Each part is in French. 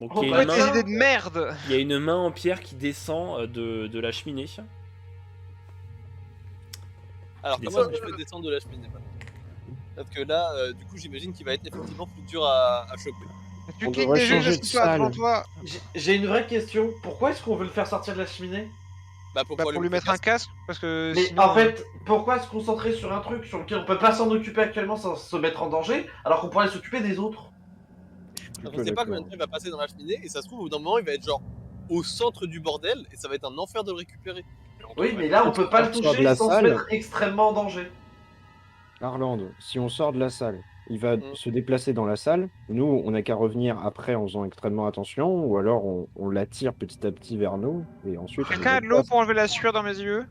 Donc Oh, il y a bah, une tes main, idées de merde. il y a une main en pierre qui descend de la cheminée. Alors, Des comment fois. est-ce que je fais descendre de la cheminée maintenant? Parce que là, du coup, j'imagine qu'il va être effectivement plus dur à choper. Tu On cliques devrait des jeux changer de dessus, toi, devant salle. toi. J'ai une vraie question. Pourquoi est-ce qu'on veut le faire sortir de la cheminée? Bah, pour Bah, pouvoir pour lui mettre un casque, parce que Mais sinon, en fait, pourquoi se concentrer sur un truc sur lequel on peut pas s'en occuper actuellement sans se mettre en danger, alors qu'on pourrait s'occuper des autres? on sait pas combien de temps il va passer dans la cheminée, et ça se trouve, au bout d'un moment, il va être genre au centre du bordel, et ça va être un enfer de le récupérer. Oui, mais là, on peut pas le sortir de toucher la sans se salle. mettre extrêmement en danger. Arland, si on sort de la salle, il va se déplacer dans la salle. Nous, on n'a qu'à revenir après en faisant extrêmement attention, ou alors on l'attire petit à petit vers nous, et ensuite... quelqu'un a de l'eau pour enlever la sueur dans mes yeux?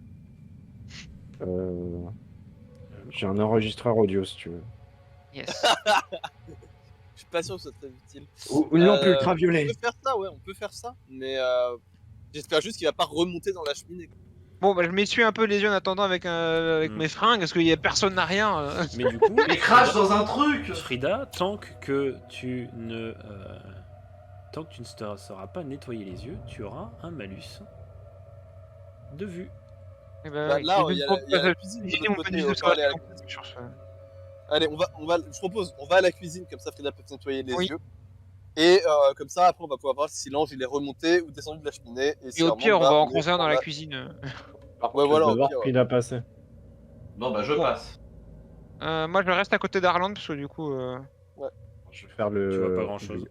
J'ai un enregistreur audio, si tu veux. Yes. Je suis pas sûr que ce soit très utile. Ou une lampe On ultraviolet. peut faire ça, ouais, on peut faire ça, mais j'espère juste qu'il va pas remonter dans la cheminée. Bon, bah, je m'essuie un peu les yeux en attendant avec mes fringues, parce qu'il y a personne n'a rien. Mais du coup, Mais crache dans un truc! Frida, tant que tu ne sauras pas nettoyer les yeux, tu auras un malus de vue. Et bah, Bah, là, il y a la la cuisine de cuisine, l'autre on peut côté, dire on de va aller à la ça. cuisine. Sur ce. Allez, je propose, on va à la cuisine, comme ça Frida peut se nettoyer les Oui. yeux. Et comme ça, après, on va pouvoir voir si l'ange il est remonté ou descendu de la cheminée. Et, si Et au elle pire, on remonte, va bah, en croiser un dans la va- cuisine. Par Ouais, contre, voilà, je vais au voir pire, qu'il a passé. Bon, bah, je passe. Moi, je reste à côté d'Arland, parce que du coup... Je vais faire le... Tu vois pas grand-chose.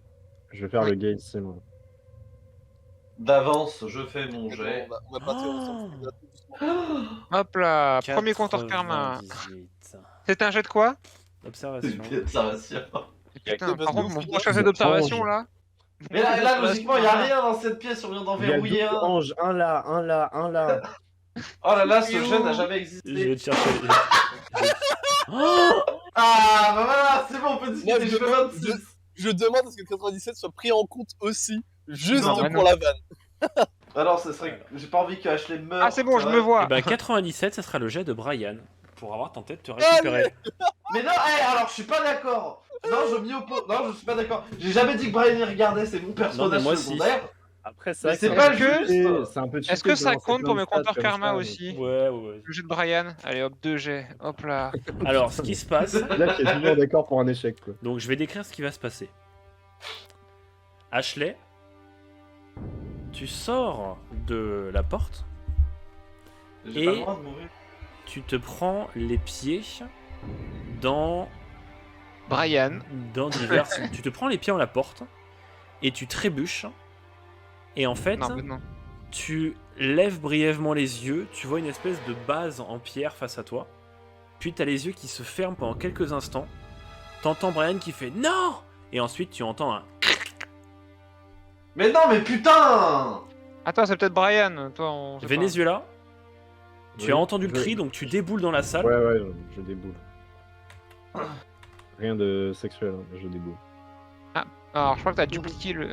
Je vais faire Oui. le gate, c'est moi. D'avance, je fais mon Bon, jet. on va partir ensemble. Frida, tout doucement. Hop là, premier compteur karma. 98. C'est un jet de quoi? Observation. Observation. Putain, parce par que contre, nous, mon Frida, prochain ils jet ont d'observation, changé. là... Mais là, logiquement, y a rien dans cette pièce, on vient d'en Il y a verrouiller deux un. anges, un là, un là, un là. Oh là là, ce You. jeu n'a jamais Je vais existé. te chercher. Oh Ah, bah voilà, c'est bon, on peut Moi, discuter, je fais 26. Je demande à ce que le 97 soit pris en compte aussi, juste Non, pour bah non. la vanne. Alors, ce serait. J'ai pas envie que Ashley meure. Ah, c'est bon, je ça me va. vois. Et ben 97, ça sera le jet de Brian pour avoir tenté de te récupérer. Mais non, alors je suis pas d'accord. Non, je m'y oppose. Non, je suis pas d'accord. J'ai jamais dit que Brian y regardait, c'est mon personnage moi, si. secondaire. Après, Mais c'est un pas peu juste. cheaté, c'est un peu Est-ce cheaté que de ça lancer compte pour plein mes de stats compteurs comme karma ça, aussi? Ouais. Le jet de Brian. Allez, hop, 2 jets. Hop là. Alors, ce qui se passe, mais Là, il y a toujours d'accord pour un échec, quoi. donc je vais décrire ce qui va se passer. Ashley, tu sors de la porte, J'ai Et- pas le droit de mourir. tu te prends les pieds dans Brian. divers. Tu te prends les pieds en la porte et tu trébuches. Et en fait, Non, mais non. tu lèves brièvement les yeux, tu vois une espèce de base en pierre face à toi. Puis t'as les yeux qui se ferment pendant quelques instants. T'entends Brian qui fait non, et ensuite tu entends un. Mais non, mais putain! Attends, c'est peut-être Brian. Toi, on sait pas. Venezuela, tu Oui, as entendu le je- cri, donc tu déboules dans la salle. Ouais, je déboule. Rien de sexuel, hein, je déboule. Alors, je crois que t'as dupliqué le...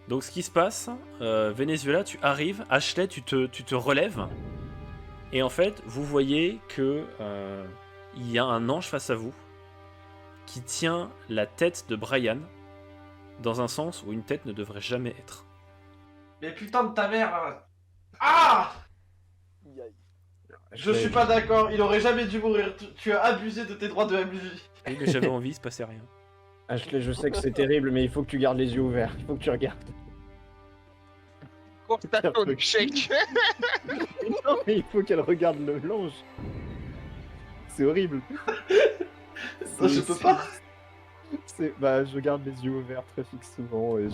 Donc ce qui se passe, Venezuela, tu arrives, Ashley, tu te relèves, et en fait, vous voyez que il y a un ange face à vous qui tient la tête de Brian dans un sens où une tête ne devrait jamais être. Mais putain de ta mère! Ah! Je suis pas d'accord, il aurait jamais dû mourir. Tu as abusé de tes droits de MJ. Oui, mais j'avais envie, il se passait rien. Ashley, je sais que c'est terrible, mais il faut que tu gardes les yeux ouverts. Il faut que tu regardes. Constatation d'échec. Non, mais il faut qu'elle regarde le l'ange. C'est horrible. Ça, je peux pas. Bah, je garde les yeux ouverts très fixement et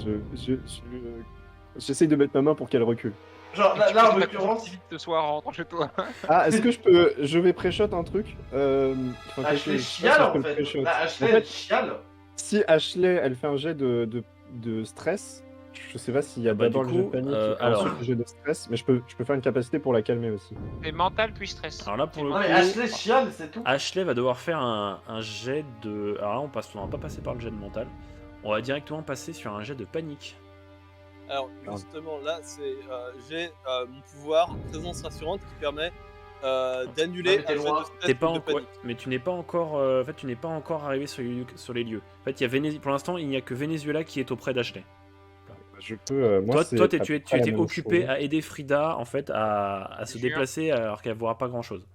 j'essaye de mettre ma main pour qu'elle recule. Genre là en l'occurrence. Vite ce soir, rentre chez toi. Ah, est-ce que je vais pré-shot un truc enfin, Ashley quelque- chiale je en peux le fait. pré-shot. Là, Ashley En fait, elle chiale. Si Ashley, elle fait un jet de stress, je sais pas s'il y a Ah bah, d'abord du le jet de coup, panique et alors- ensuite le jet de stress, mais je peux faire une capacité pour la calmer aussi. C'est mental puis stress. Alors là, pour le Non coup, mais Ashley chiale, c'est tout. Ashley va devoir faire un jet de... Alors là, on va pas passer par le jet de mental. On va directement passer sur un jet de panique. Alors justement là, c'est j'ai mon pouvoir présence rassurante qui permet d'annuler Ah, mais t'es un jet loin. de stress T'es pas ou de en... panique. mais tu n'es pas encore, en fait, tu n'es pas encore arrivé sur les lieux. En fait, il y a pour l'instant, il n'y a que Venezuela qui est auprès d'Ashley. Je peux. Moi, c'est Toi, à peu tu près la étais même occupé chose. à aider Frida en fait à se Sûr. déplacer alors qu'elle ne voit pas grand chose.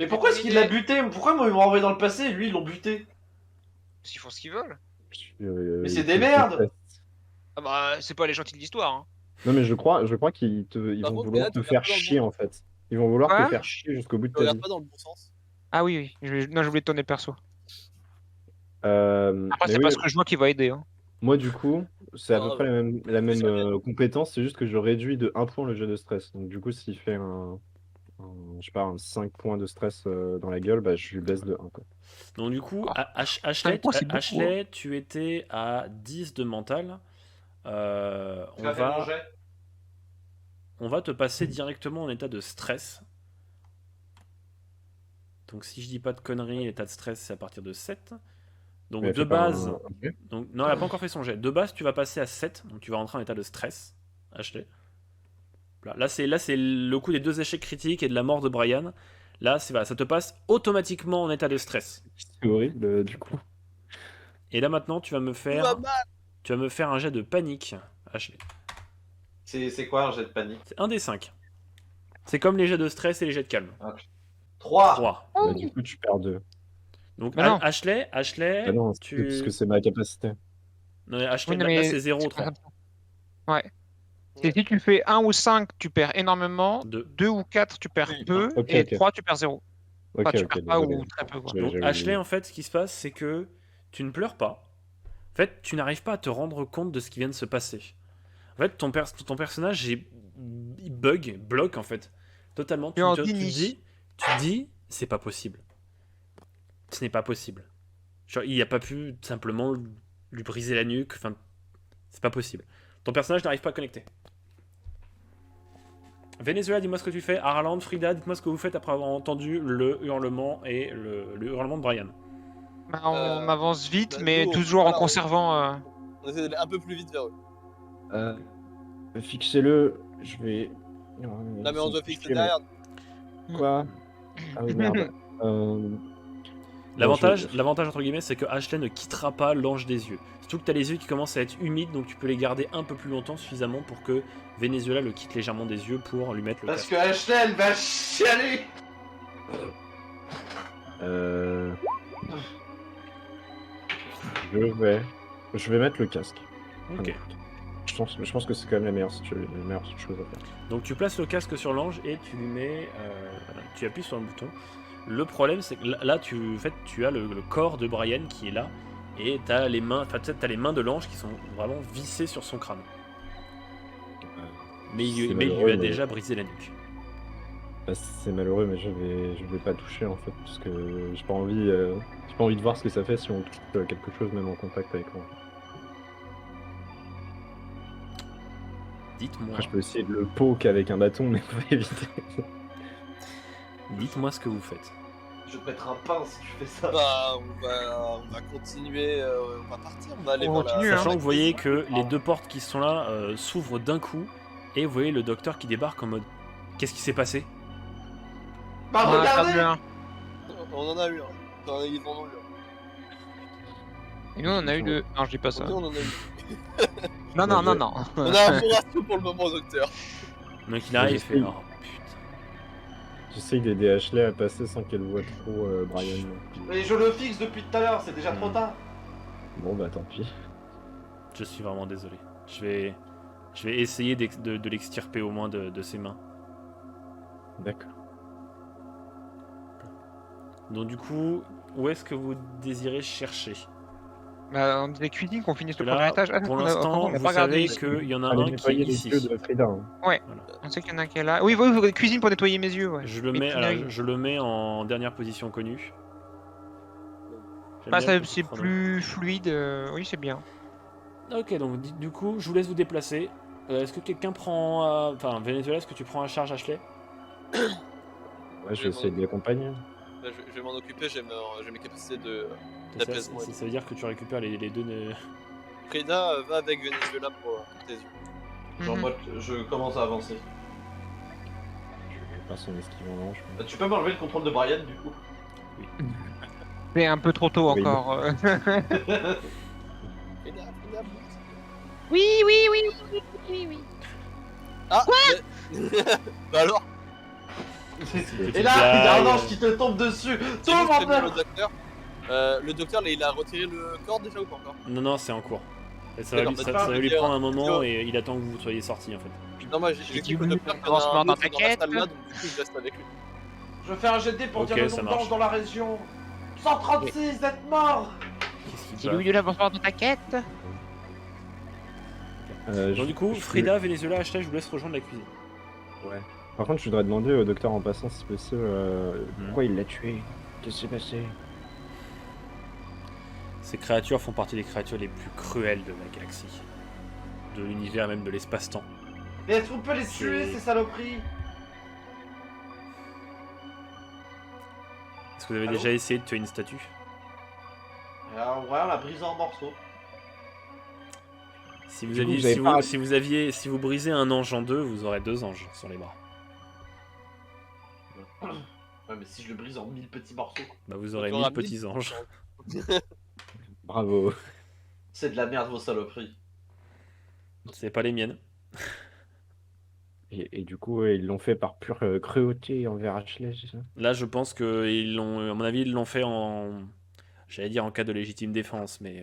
Mais pourquoi est-ce qu'il l'a buté? Pourquoi moi ils m'ont renvoyé dans le passé et lui ils l'ont buté? Parce qu'ils font ce qu'ils veulent. Mais c'est des merdes. Ah bah, c'est pas les gentils de l'histoire. Hein. Non, mais je crois qu'ils ils Par vont contre, vouloir là, te tu faire regardes pas dans le chier bon en fait. Ils vont vouloir te Quoi faire chier jusqu'au bout de Tu ta regardes vie. pas dans le bon sens. Ah oui, non, je voulais tourner le perso. Après, Mais c'est oui, pas ce que je vois qui va aider. Hein. moi du coup, c'est à peu Ah, près la même ça vient. compétence, c'est juste que je réduis de 1 point le jet de stress. Donc du coup, s'il fait je sais pas, un 5 points de stress dans la gueule, bah je lui baisse de 1 quoi. Donc du coup, Ashley, cinq points, c'est beaucoup, Ashley, tu étais à 10 de mental. Tu vas faire mon jet. On va te passer directement en état de stress. Donc si je dis pas de conneries, l'état de stress c'est à partir de 7. Donc Mais elle de fait pas base, un jet. donc, non, elle n'a pas encore fait son jet. De base, tu vas passer à 7, donc tu vas rentrer en état de stress, Ashley. Là c'est le coup des 2 échecs critiques et de la mort de Brian. Là, voilà, ça te passe automatiquement en état de stress. C'est horrible du coup. Et là maintenant, tu vas me faire un jet de panique, Ashley. C'est quoi un jet de panique? C'est un des 5. C'est comme les jets de stress et les jets de calme. 3. 3. Bah, du coup, tu perds 2. Donc Bah non. Ashley, Ah non, parce que c'est ma capacité. Non, mais Ashley, Oui, non, là, mais c'est 0 ou c'est 3. pas comme ça. Ouais. Et si tu fais 1 ou 5, tu perds énormément. Deux. 2 ou 4, tu perds peu. Ok, Et ok. 3, tu perds 0. Ok, Enfin, tu ok, perds pas désolé. ou très peu. Quoi. J'ai- Donc j'ai Ashley, oublié. en fait, ce qui se passe, c'est que tu ne pleures pas. En fait, tu n'arrives pas à te rendre compte de ce qui vient de se passer. En fait, ton personnage, il bloque en fait. Totalement. Et en Tu déni. dis, c'est pas possible. Ce n'est pas possible. Genre, il n'y a pas pu simplement lui briser la nuque. Enfin, c'est pas possible. Ton personnage n'arrive pas à connecter. Venezuela, dis-moi ce que tu fais. Harland, Frida, dites-moi ce que vous faites après avoir entendu le hurlement et le hurlement de Brian. Bah, on avance vite, bah, mais nous, toujours voilà, en conservant. On essaie d'aller un peu plus vite vers eux. Fixez-le, je vais. Non, mais on doit fixer derrière. Quoi? Ah oui, merde. L'avantage, je- l'avantage entre guillemets, c'est que Ashley ne quittera pas l'ange des yeux. Surtout que tu as les yeux qui commencent à être humides, donc tu peux les garder un peu plus longtemps, suffisamment pour que Venezuela le quitte légèrement des yeux pour lui mettre le Parce casque. que Ashley elle va chialer. Je vais mettre le casque. Ok. Je pense que c'est quand même la meilleure chose à faire. Donc tu places le casque sur l'ange et tu lui mets, tu appuies sur un bouton. Le problème, c'est que là, tu as le corps de Brian qui est là et t'as les mains de l'ange qui sont vraiment vissées sur son crâne. Mais il lui malheureux, a mais- déjà brisé la nuque. Bah, c'est malheureux, mais je vais pas toucher en fait, parce que j'ai pas envie de voir ce que ça fait si on touche quelque chose même en contact avec moi. Dites-moi, Après, je peux essayer de le poke avec un bâton, mais faut éviter. dites-moi ce que vous faites. Je vais te mettre un pain si tu fais ça. Bah, on va continuer, on va partir, on va aller On voir continue, la... hein. Sachant que vous voyez que les 2 portes qui sont là s'ouvrent d'un coup et vous voyez le docteur qui débarque en mode qu'est-ce qui s'est passé? Bah On a regardez. perdu un. On en a eu un. Enfin, ils en ont eu un. Et nous, on en a eu 2. Non, je dis pas ça. Nous, on en a eu. Non, non, non, non. On a un bon ratio pour le moment, docteur. Donc il arrive et fait J'essaye. oh putain. J'essaye d'aider Ashley à passer sans qu'elle voit trop Brian. Mais je le fixe depuis tout à l'heure, c'est déjà trop tard. Bon bah tant pis. Je suis vraiment désolé. Je vais essayer de l'extirper au moins de ses mains. D'accord. Donc du coup, où est-ce que vous désirez chercher? Bah, on disait cuisine qu'on finisse le Là, premier étage. Ah, pour on a l'instant, pas vous regardé savez ici. qu'il y en a Allez un qui est nettoyer les ici. yeux de Frida. Hein. On sait qu'il y en a un qui est là. Oui, oui, cuisine pour nettoyer mes yeux. Ouais. Je le Mes mets, petits alors, œils. je le mets en dernière position connue. J'aime Bah, bien ça, le c'est chrono. plus fluide. Oui, c'est bien. Ok, donc du coup, je vous laisse vous déplacer. Est-ce que quelqu'un prend... Enfin, Venezuela, est-ce que tu prends à charge Ashley? Ouais, je vais essayer de l'accompagner. Là, je vais m'en occuper, j'ai mes capacités de... Ça, d'apaisement. ça veut dire que tu récupères les 2... Frida, va avec Venezuela pour tes yeux. Genre Mhm. moi je commence à avancer. faire son esquive en ange. Bah, tu peux m'enlever le contrôle de Brian du coup. C'est un peu trop tôt Oui. encore. Oui. Oui. Ah Bah alors Et là, il y a un blague. ange qui te tombe dessus. c'est Tout le juste monde prévenu meurt. le docteur. Le docteur, là, il a retiré le corps déjà ou pas encore? Non, c'est en cours. Et ça va D'accord, lui, bah, ça c'est pas va un lui vidéo, prendre un hein. moment Vidéo. et il attend que vous soyez sortis en fait. Non, moi j'ai dit vu oui, le docteur qui avancement dans dans un ta autre dans la quête. salle là, donc du coup je reste avec lui. Je fais un jet de dés pour Ok, dire le ça nombre marche. d'anges dans la région. 136, vous êtes morts. Qu'est-ce qu'il C'est bat Louis de l'avancement dans ta quête. Donc du coup, Frida, Venezuela, Ashley, je vous laisse rejoindre la cuisine. Par contre, je voudrais demander au docteur en passant, si possible, Mhm. pourquoi il l'a tué. Qu'est-ce qui s'est passé? Ces créatures font partie des créatures les plus cruelles de la galaxie. De l'univers, même de l'espace-temps. Mais est-ce qu'on peut les tuer, C'est- ces saloperies? Est-ce que vous avez Allô déjà essayé de tuer une statue? Alors, ouais, on l'a brisé en morceaux. Si vous Du coup, aviez, vous avez si, pas- vous, si vous aviez, si vous brisez un ange en deux, vous aurez 2 anges sur les bras. Ouais, mais si je le brise en 1000 petits morceaux, Bah vous aurez Tu 1000 auras petits anges. Bravo. c'est de la merde vos saloperies. C'est pas les miennes. Et du coup, ils l'ont fait par pure cruauté envers Ashley, c'est ça? Là, je pense que ils l'ont, à mon avis, ils l'ont fait en, j'allais dire en cas de légitime défense, mais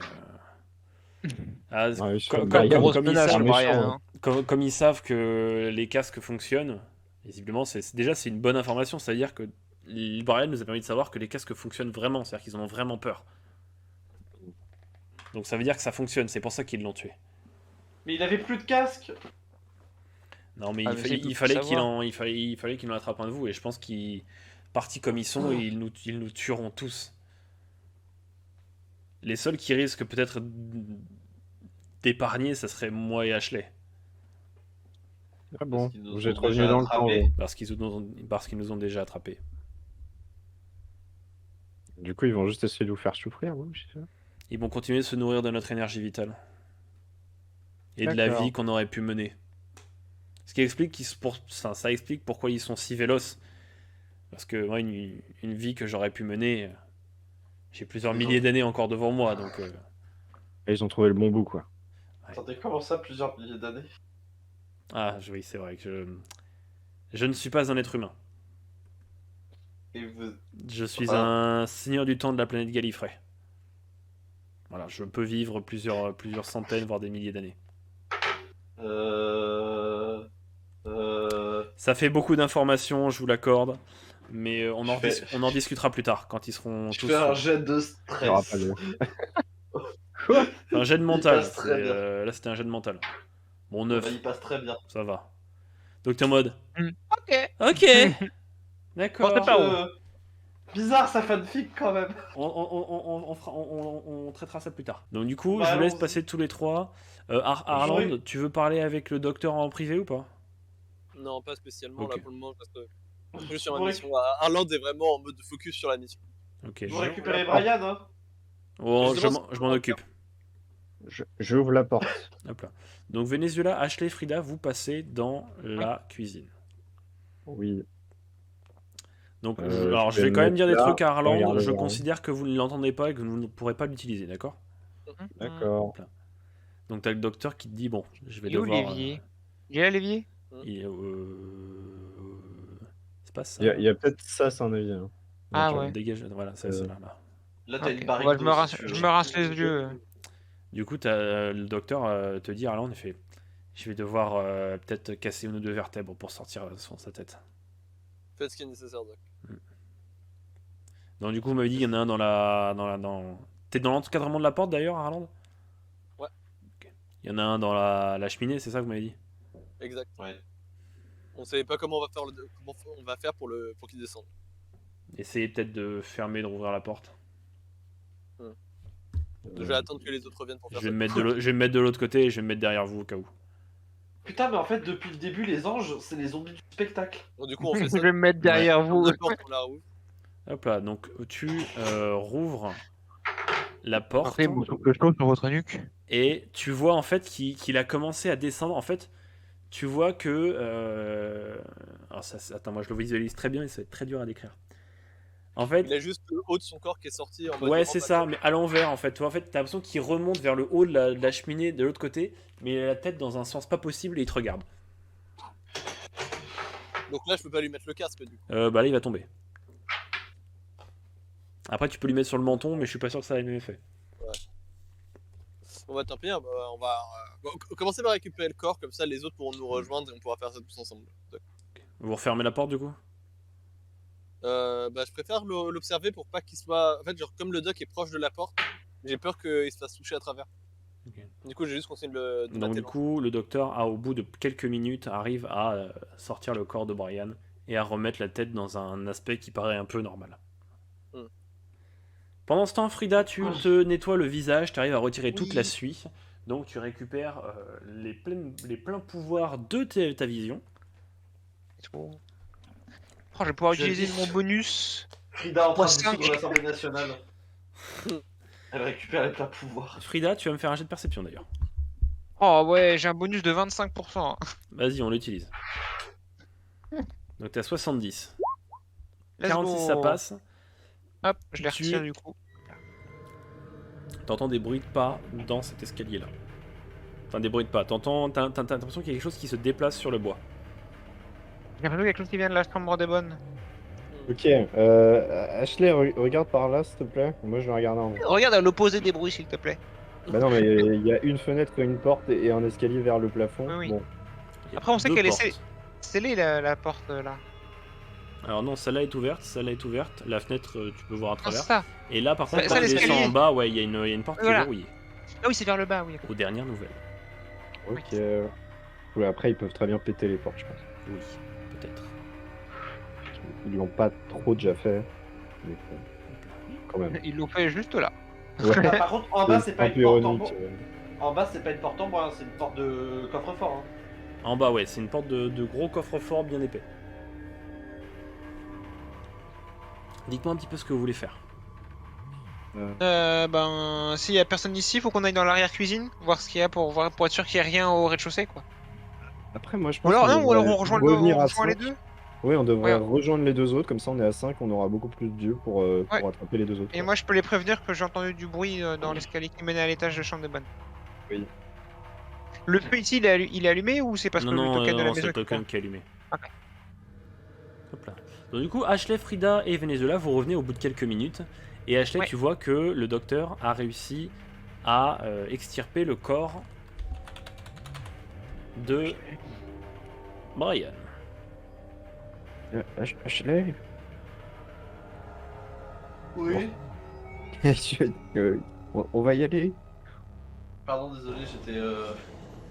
ah, Ouais, comme, Brian, Grosse comme ils menace, savent, méchant, Brian. hein. comme ils savent que les casques fonctionnent, visiblement, déjà c'est une bonne information, c'est-à-dire que Brian nous a permis de savoir que les casques fonctionnent vraiment, c'est-à-dire qu'ils en ont vraiment peur. Donc ça veut dire que ça fonctionne, c'est pour ça qu'ils l'ont tué. Mais il avait plus de casque. Non, mais Ah, il, mais fa- c'est il tout fallait pour qu'il savoir. en, il fallait qu'il en attrape un de vous, et je pense qu'ils, partis comme ils sont, ils nous tueront tous. Les seuls qui risquent peut-être d'épargner, ça serait moi et Ashley, Ah bon, qu'ils nous vous ont êtes revenus déjà dans le temps. attrapés. vous. parce qu'ils nous ont déjà attrapés. Du coup, ils vont juste essayer de vous faire souffrir, vous, c'est ça? Ils vont continuer de se nourrir de notre énergie vitale. Et de la D'accord. vie qu'on aurait pu mener. Ce qui explique ça explique pourquoi ils sont si véloces. Parce que moi, une vie que j'aurais pu mener, j'ai plusieurs milliers d'années encore devant moi, donc Et ils ont trouvé le bon bout, quoi. Attendez, comment ça, plusieurs milliers d'années? oui, c'est vrai que je ne suis pas un être humain. Et vous... Je suis Voilà. un seigneur du temps de la planète Gallifrey. Voilà, je peux vivre plusieurs centaines, voire des milliers d'années. Ça fait beaucoup d'informations, je vous l'accorde, mais on en discutera plus tard, quand ils seront Je tous... fais un jet de Il y aura stress. pas de- Un jet de mental, passe très bien. là c'était un jet de mental. Bon, Bah, 9, il passe très bien. ça va. Docteur Mode. Ok. Ok. D'accord. Bon, c'est pas Bizarre sa fanfic quand même. On traitera ça plus tard. Donc du coup, Bah, je vous laisse allons-y. passer tous les trois. Arland, J'aurais- tu veux parler avec le docteur en privé ou pas? Non, pas spécialement Ok. là pour le moment, parce que plus sur ma Vous mission. Arland est vraiment en mode focus sur la mission. Ok. Vous récupérez Brian, hein? Oh, Justement, je m'en occupe. J'ouvre la porte. Hop là. Donc Venezuela, Ashley, Frida, vous passez dans la cuisine. Oui. Donc, Je alors je vais vais quand me même dire des mettre là, trucs à Arland. regarder Je voir. considère que vous ne l'entendez pas et que vous ne pourrez pas l'utiliser, d'accord? D'accord. Donc t'as le docteur qui te dit bon, je vais Il est où, devoir. l'évier? Il est là, l'évier? Il est, c'est pas ça. Il y a peut-être ça, c'est un avis. Hein. Ah Attends, ouais. Dégage. Voilà, c'est ça là. Là, t'as Ok. une barrique. Ouais, je me d'eau, rince- si tu je veux. me rince les yeux. Du coup, le docteur te dit, Arland, il fait, je vais devoir peut-être casser une ou deux vertèbres pour sortir sa tête. Faites ce qui est nécessaire, Doc. Donc du coup, vous m'avez dit, il y en a un dans T'es dans l'encadrement de la porte d'ailleurs, Arland? Ouais. Ok. Il y en a un dans la cheminée, c'est ça que vous m'avez dit? Exact. Ouais. On savait pas comment on va faire pour qu'il descende. Essayez peut-être de fermer, de rouvrir la porte. Je vais attendre que les autres reviennent pour Je faire vais ça. me mettre de l'autre côté et je vais me mettre derrière vous au cas où. Putain, mais en fait, depuis le début, les anges, c'est les zombies du spectacle. Bon, du coup, on fait Je ça. vais me mettre derrière vous. La porte, on la rouvre. Hop là, donc tu rouvres la porte Après, vous que je tombe sur votre nuque. et tu vois en fait qu'il a commencé à descendre. En fait, tu vois que Alors attends, moi je le visualise très bien et ça va être très dur à décrire. En fait, Il a juste le haut de son corps qui est sorti en mode. ouais, c'est ça, mais à l'envers en fait. Toi, en fait, t'as l'impression qu'il remonte vers le haut de la cheminée de l'autre côté, mais il a la tête dans un sens pas possible et il te regarde. Donc là, je peux pas lui mettre le casque du coup. Bah là, il va tomber. Après, tu peux lui mettre sur le menton, mais je suis pas sûr que ça ait le même effet. On va tant pis, hein, on va commencer par récupérer le corps, comme ça les autres pourront nous rejoindre et on pourra faire ça tous ensemble. Vous refermez la porte du coup? Bah, je préfère l'observer pour pas qu'il soit. En fait, genre, comme le doc est proche de la porte, j'ai peur qu'il se fasse toucher à travers. Ok. Du coup, j'ai juste conseillé de Donc mater du coup, le docteur, au bout de quelques minutes, arrive à sortir le corps de Brian et à remettre la tête dans un aspect qui paraît un peu normal. Pendant ce temps, Frida, tu te nettoies le visage, tu arrives à retirer toute la suie, donc tu récupères les pleins pouvoirs de ta vision. Oh, je vais pouvoir Je utiliser dis- mon bonus. Frida en train de Cinq. dissoudre l'Assemblée nationale. Elle récupère les pleins pouvoirs. Frida, tu vas me faire un jet de perception d'ailleurs. Oh ouais, j'ai un bonus de 25%. Vas-y, on l'utilise. Donc t'es à 70. Let's 46, go. ça passe. Hop, je les Tu- retire du coup. T'entends des bruits de pas dans cet escalier-là. Enfin, des bruits de pas. T'as l'impression qu'il y a quelque chose qui se déplace sur le bois. J'ai l'impression qu'il y a quelque chose qui vient de la chambre des bonnes. Ok, Ashley, regarde par là, s'il te plaît. Moi, je vais regarder en bas. Regarde à l'opposé des bruits, s'il te plaît. Bah non, mais il y a une fenêtre, une porte et un escalier vers le plafond. Oui, oui. Bon, Il y a Après, on sait deux qu'elle est portes. scellée la porte là. Alors non, celle-là est ouverte, celle-là est ouverte. La fenêtre, tu peux voir à Ah, c'est travers. ça. Et là, par contre, Ça, quand tu descends l'escalier. en bas, ouais, il y a une porte qui est Voilà. verrouillée. Ah oui, c'est vers le bas, oui. Aux dernières nouvelles. ok. Ouais, après, ils peuvent très bien péter les portes, je pense. Oui, peut-être. Ils l'ont pas trop déjà fait. Mais quand même. Ils l'ont fait juste là. Ouais. Ah, par contre, en bas, c'est pas un peu une porte en ironique. En bas, c'est pas une porte en bois, hein, c'est une porte de coffre-fort. Hein. En bas, ouais, c'est une porte de gros coffre-fort bien épais. Dites-moi un petit peu ce que vous voulez faire. Ben, s'il y a personne ici, faut qu'on aille dans l'arrière-cuisine, voir ce qu'il y a pour être sûr qu'il y a rien au rez-de-chaussée, quoi. Après, moi, je Ou pense alors, qu'on non, ou alors devrait on rejoint, revenir à les 5. deux. Oui, on devrait Ouais. rejoindre les deux autres, comme ça on est à 5, on aura beaucoup plus de dieux pour attraper les deux autres. Et moi, je peux les prévenir que j'ai entendu du bruit dans l'escalier qui menait à l'étage de chambre des bonnes. Oui. Le feu ici, il est allumé ou c'est parce que le token de la c'est maison le est token ouvert qui est allumé. Ok. Hop là. Donc du coup, Ashley, Frida et Venezuela, vous revenez au bout de quelques minutes. Et Ashley, Ouais. tu vois que le docteur a réussi à extirper le corps de Brian. Ashley Oui. On va y aller. Pardon, désolé, j'étais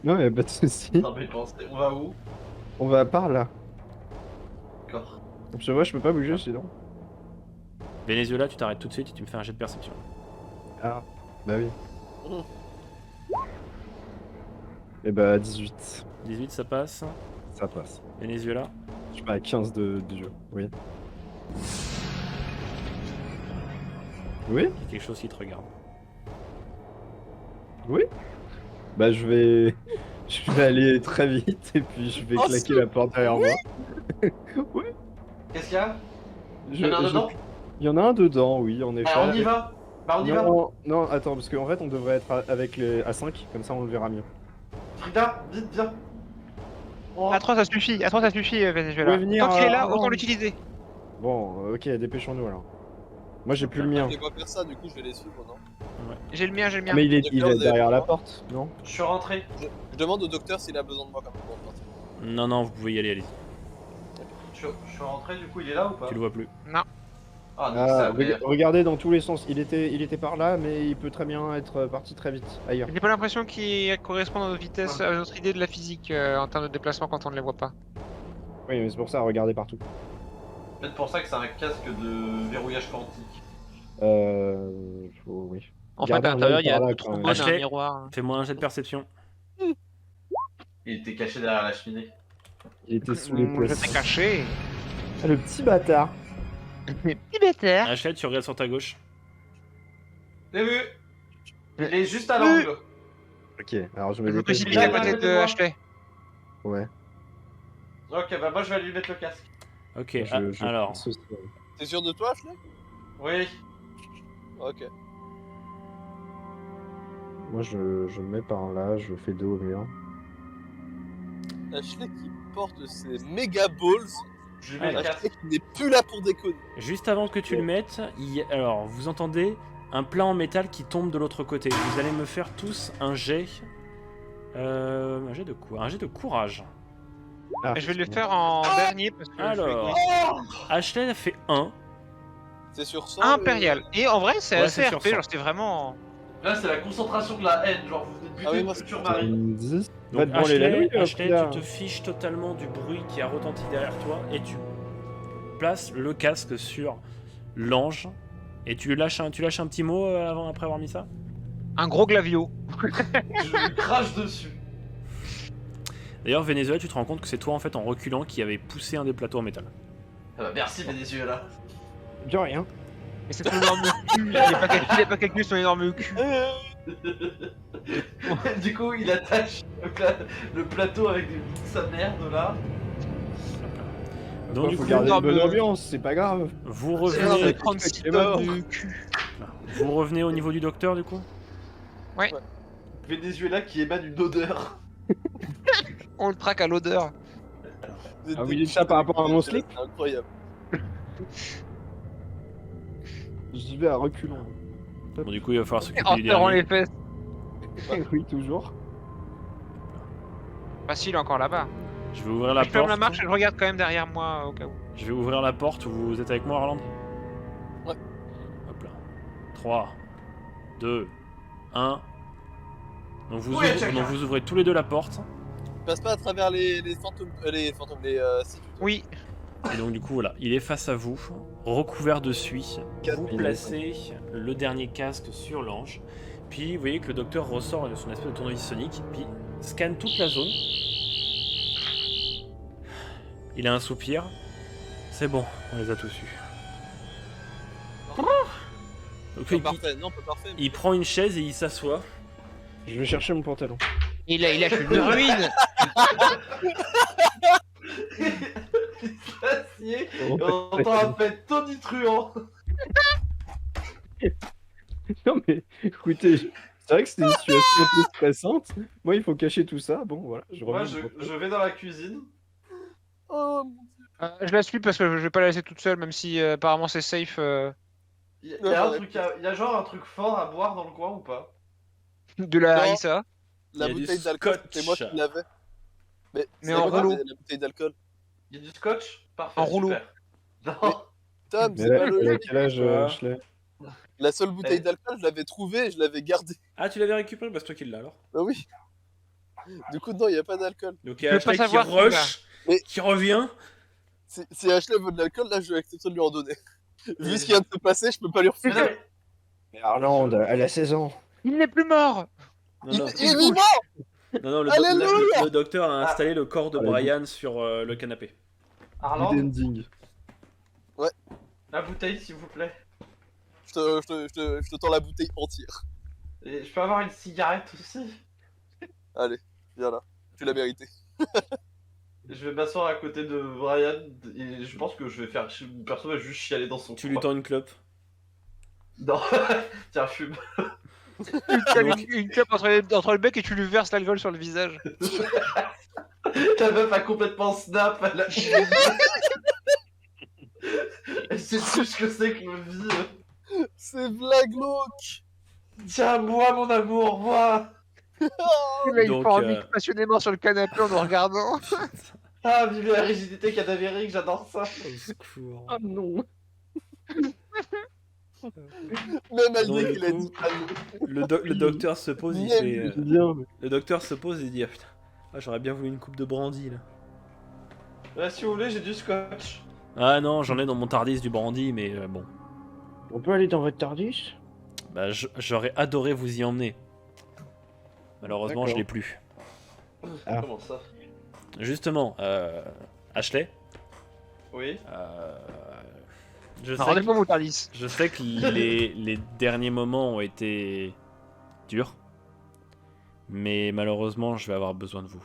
Non, y'a pas de soucis. dans mes pensées. On va où? On va par là. D'accord. Parce que moi je peux pas bouger sinon. Venezuela, tu t'arrêtes tout de suite et tu me fais un jet de perception. Ah, bah oui. Mhm. Et bah 18, 18, ça passe. ça passe. Venezuela. Je suis pas à 15 de jeu, oui. Oui. Il y a quelque chose qui te regarde. Oui. Bah je vais aller très vite et puis je vais Oh, claquer la porte derrière moi. Qu'est-ce qu'il y a? Je- Il y en a un je- dedans? Il y en a un dedans, oui, en effet. Bah, on y va. Bah, on y va. Non, attends, parce qu'en fait on devrait être à 5, comme ça on le verra mieux. Frida, vite, viens. On À 3, ça suffit. À 3, ça suffit, Venezuela. Vous pouvez venir, Tant qu'il est là, avant. autant l'utiliser. Bon, ok, dépêchons-nous alors. Moi j'ai plus le mien. Je les vois faire ça, du coup, je vais les suivre, non? J'ai le mien, j'ai le mien. Mais il est Docteur, vous avez derrière plus la le porte, non? Je suis rentré. Je demande au docteur s'il a besoin de moi quand même pour partir. Non, non, vous pouvez y aller, allez-y. Je suis rentré, du coup, il est là ou pas? Tu le vois plus. Ah, donc Ah, ça avait- regardez dans tous les sens. Il était par là, mais il peut très bien être parti très vite ailleurs. J'ai pas l'impression qu'il correspond à notre vitesse, à notre idée de la physique en termes de déplacement quand on ne les voit pas. Oui, mais c'est pour ça, regardez partout. Peut-être pour ça que c'est un casque de verrouillage quantique. Oui. En fait, Gardez à un l'intérieur, œil il y a par là, deux quand trombones, même. un Ashley. miroir. Fais-moi un jet de perception. Il était caché derrière la cheminée. Il était sous les Je places. t'ai caché. Ah, le petit bâtard. Petit bêtère. Ashley, tu regardes sur ta gauche. J'ai vu. Il est juste à l'angle. Ok, alors je Je me me dépêche. précipite à côté de Ashley. Ouais. Ok, bah moi je vais lui mettre le casque. Ok, Je alors. pense aussi. T'es sûr de toi, Ashley? Oui. Ok. Moi, je me mets par là, je fais dos au mur. Ashley qui porte ses méga balls. Je lui mets le Alors. Ashley casque. qui n'est plus là pour déconner. Juste avant que tu le mettes, alors vous entendez un plat en métal qui tombe de l'autre côté. Vous allez me faire tous un jet. Un jet de quoi? Un jet de courage. Ah, Je vais le c'est faire en dernier parce que je Alors. vais Ashley a fait 1. C'est sur 100. Impérial. Et en vrai, c'est Ouais, assez c'est sur RP, 100. genre c'était vraiment. Là, c'est la concentration de la haine. Genre, vous venez de buter Ah oui, une moi, culture c'est- marine. 10. Va Donc te branler la nouille, Ashley, là. tu te fiches totalement du bruit qui a retenti derrière toi et tu places le casque sur l'ange et tu lâches un petit mot après avoir mis ça. Un gros glavio. Je lui crache dessus. D'ailleurs, Venezuela, tu te rends compte que c'est toi en fait en reculant qui avait poussé un des plateaux en métal. Ah bah, merci Venezuela. De rien. Mais c'est son énorme cul. Il a pas calculé son énorme cul. Du coup, il attache le plateau avec des bouts de sa merde là. Donc du faut coup, garder une bonne énorme- ambiance, c'est pas grave. vous C'est revenez, 36 est mort. tonnes de cul. vous revenez au niveau du docteur du coup. Venezuela qui émane une odeur. On le traque à l'odeur. Vous êtes Ah oui, des ça par rapport à mon slip. C'est incroyable. J'y vais à reculons. Bon du coup, il va falloir s'occuper En du serrant dernier. les fesses. Oui, toujours. Facile encore là-bas. Je vais ouvrir la Je ferme porte. la marche et je regarde quand même derrière moi au cas où. Je vais ouvrir la porte. Vous êtes avec moi, Arland? Ouais. Hop là. 3, 2, 1. Donc vous, Oui, ouvrez, chacun. donc vous ouvrez tous les deux la porte. Passe pas à travers les fantômes. Les fantômes, les sites. Oui. Et donc du coup voilà, il est face à vous, recouvert de suie. Vous placez le dernier casque sur l'ange. Puis vous voyez que le docteur ressort de son espèce de tournevis sonique, puis scanne toute la zone. Il a un soupir. C'est bon, on les a tous eus. Donc, Pas parfait, non, pas parfait. il prend une chaise et il s'assoit. Je vais chercher mon pantalon. Il lâche une ruine. Il s'assied et on entend un fait tonitruant. Non mais, écoutez, c'est vrai que c'était une situation un peu stressante. Moi, il faut cacher tout ça. Bon, voilà, je Moi, reviens. je vais dans la cuisine. Oh, Je la suis parce que je vais pas la laisser toute seule, même si apparemment c'est safe. Il y a un truc il y a genre un truc fort à boire dans le coin ou pas? De la Non. harissa. Il y la a du bouteille d'alcool, scotch. c'était moi qui l'avais. Mais Mais en c'est quoi, rouleau. la bouteille d'alcool. Il y a du scotch? Parfait. En rouleau. super. Non. Tom, Mais c'est là, pas elle a logique. quel âge, Quoi Ashley? La seule bouteille d'alcool, je l'avais trouvée et je l'avais gardée. Ah, tu l'avais récupéré? Bah c'est toi qui l'as alors. Bah oui. Du coup, non, il n'y a pas d'alcool. Donc il y a Je veux pas Ashley qui savoir qui rush, Mais- qui revient. Si Ashley veut de l'alcool, là, je vais accepter de lui en donner. Vu ce qui vient de se passer, je peux pas lui refuser. Mais non, mais- Mais Arland, elle a 16 ans. Il n'est plus mort. Non, Il non, est vivant. non, le, Alléluia le docteur a installé le corps de Allez, Brian sur le canapé. Arland, Good ending. la bouteille s'il vous plaît. Je te tends la bouteille entière. Et je peux avoir une cigarette aussi? Allez, viens là. Tu l'as mérité. Je vais m'asseoir à côté de Brian et je pense que je vais faire. Perso va juste chialer dans son Tu lui coin. tends une clope. Non, tiens, fume. Une clope entre le bec et tu lui verses l'alcool sur le visage. Ta meuf a complètement snap. Elle sait tout ce que c'est que ma vie. C'est blague glauque. Tiens, moi, mon amour, moi. Là, il Donc, fornique passionnément sur le canapé en nous regardant. Ah, vive la rigidité cadavérique, j'adore ça. Au secours. Ah non. Même Donc, malgré du qu'il a coup, dit ah non. le docteur se pose, il Bien fait. C'est bien, mais... Le docteur se pose et il dit ah, putain, ah, j'aurais bien voulu une coupe de brandy là. Si vous voulez, j'ai du scotch. Ah non, j'en ai dans mon Tardis du brandy, mais bon. On peut aller dans votre Tardis? Bah j'aurais adoré vous y emmener. Malheureusement, je D'accord. l'ai plus. Ah. Comment ça? Justement, Ashley, Oui. je sais Rendez-moi mon Tardis. Je sais que les derniers moments ont été durs, mais malheureusement, je vais avoir besoin de vous.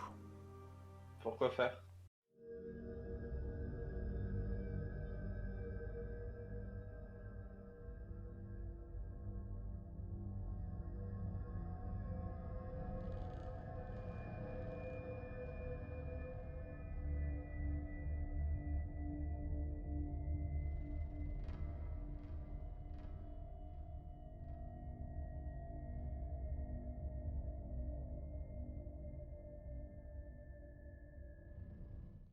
Pourquoi faire?